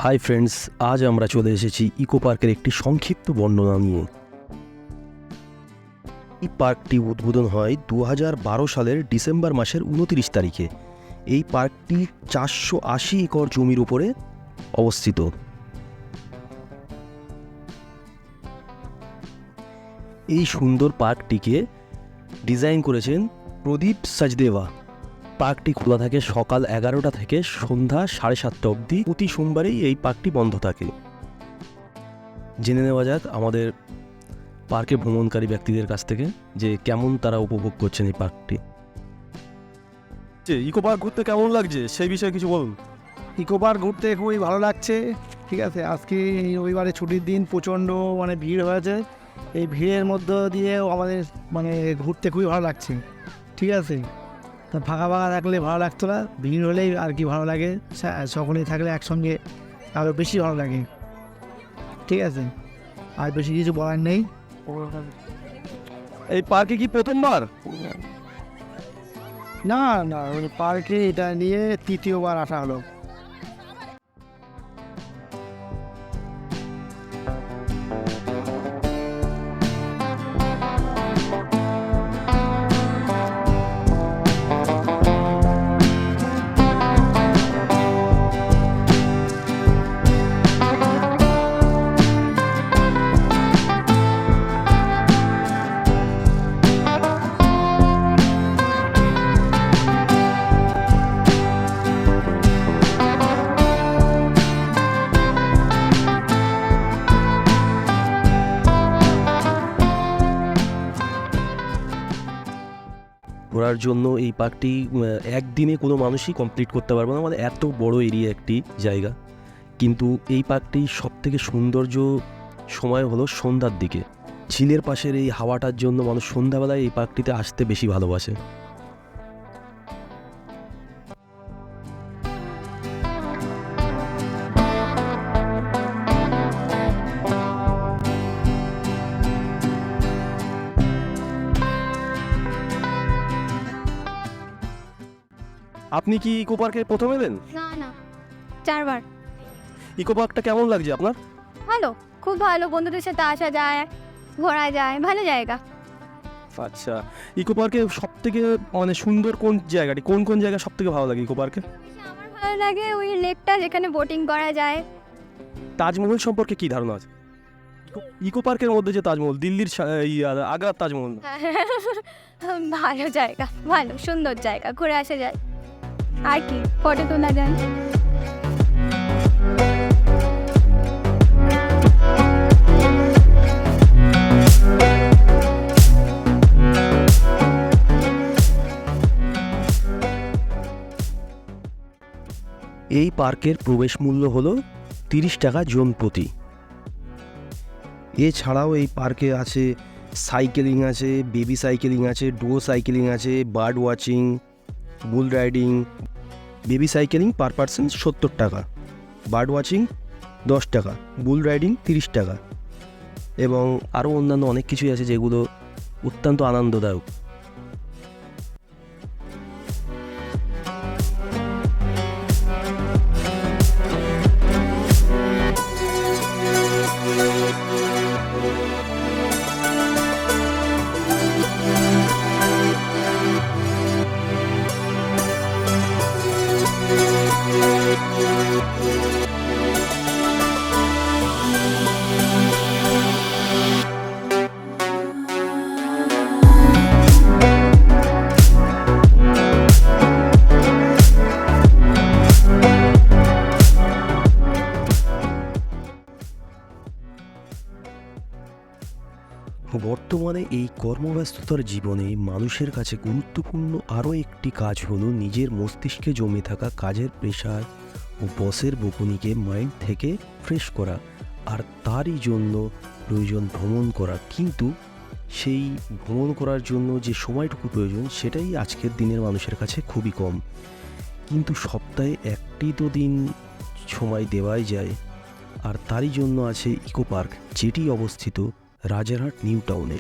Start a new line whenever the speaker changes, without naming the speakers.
Hi friends, আজ আমরা চলে এসেছি ইকো পার্কের একটি সংক্ষিপ্ত বর্ণনা নিয়ে। এই পার্কটি উদ্বোধন হয় 2012 সালের ডিসেম্বর মাসের 29 তারিখে। এই পার্কটি 480 একর জমির উপরে অবস্থিত। এই সুন্দর পার্কটিকে ডিজাইন করেছেন প্রদীপ সাজদেওয়া। পার্কটি খোলা থাকে সকাল 11টা থেকে সন্ধ্যা 7:30 অবধি। প্রতি সোমবারেই এই পার্কটি বন্ধ থাকে। জেনে নেওয়া যাক আমাদের পার্কে ভ্রমণকারী ব্যক্তিদের কাছ থেকে যে কেমন তারা উপভোগ করছেন এই পার্কটি। ইকো পার্ক ঘুরতে কেমন লাগছে সেই বিষয়ে কিছু বলুন।
ইকো পার্ক ঘুরতে খুবই ভালো লাগছে। ঠিক আছে, আজকে এই রবিবারে ছুটির দিন, প্রচণ্ড ভিড় হয়েছে। এই ভিড়ের মধ্য দিয়েও আমাদের ঘুরতে খুবই ভালো লাগছে। ঠিক আছে, তা ফাঁকা ফাঁকা থাকলে ভালো লাগতো না, ভিড় হলেই আর কি ভালো লাগে। সকলেই থাকলে একসঙ্গে আরও বেশি ভালো লাগে। ঠিক আছে, আর বেশি কিছু বলার নেই।
এই পার্কে কি প্রথমবার?
না না, পার্কে এটা নিয়ে তৃতীয়বার আসা হলো।
ঘোরার জন্য এই পার্কটি একদিনে কোনো মানুষই কমপ্লিট করতে পারবে না, এত বড় এরিয়া একটি জায়গা। কিন্তু এই পার্কটি সবথেকে সৌন্দর্য সময় হলো সন্ধ্যার দিকে। ঝিলের পাশের এই হাওয়াটার জন্য মানুষ সন্ধ্যাবেলায় এই পার্কটিতে আসতে বেশি ভালোবাসে। আপনি কি ইকো পার্কে প্রথম এলেন?
না না, 4 বার।
ইকো পার্কটা কেমন লাগছে আপনার?
ভালো, খুব ভালো। বন্ধুদের সাথে আসা যায়, ঘোরা যায়, ভালো জায়গা।
আচ্ছা, ইকো পার্কে সব থেকে সুন্দর কোন জায়গাটি, কোন কোন জায়গা সব থেকে ভালো লাগে ইকো পার্কে?
আমার ভালো লাগে ওই লেকটা যেখানে বোটিং করা যায়।
তাজমহল সম্পর্কে কি ধারণা আছে? ইকো পার্কের মধ্যে যে তাজমহল, দিল্লির আগ্রার তাজমহল।
ভালো জায়গা, ভালো সুন্দর জায়গা, ঘুরে আসা যায় আর কি, ফটো তোলা যায়।
এই পার্কের প্রবেশ মূল্য হলো 30 টাকা জন প্রতি। এছাড়াও এই পার্কে আছে সাইকেলিং আছে, বেবি সাইকেলিং আছে, ডুয়ো সাইকেলিং আছে, bird watching, bull riding. Baby cycling per person 70 টাকা, বার্ড ওয়াচিং 10 টাকা, বুল রাইডিং 30 টাকা, এবং আরও অন্যান্য অনেক কিছুই আছে যেগুলো অত্যন্ত আনন্দদায়ক। বর্তমানে এই কর্মব্যস্ততার জীবনে মানুষের কাছে গুরুত্বপূর্ণ আরও একটি কাজ হলো নিজের মস্তিষ্কে জমে থাকা কাজের প্রেশার ও বসের বকুনিকে মাইন্ড থেকে ফ্রেশ করা, আর তারই জন্য প্রয়োজন ভ্রমণ করা। কিন্তু সেই ভ্রমণ করার জন্য যে সময়টুকু প্রয়োজন সেটাই আজকের দিনের মানুষের কাছে খুবই কম। কিন্তু সপ্তাহে একটি তো দিন সময় দেওয়াই যায়, আর তারই জন্য আছে ইকো পার্ক, যেটি অবস্থিত রাজারহাট নিউ টাউনে।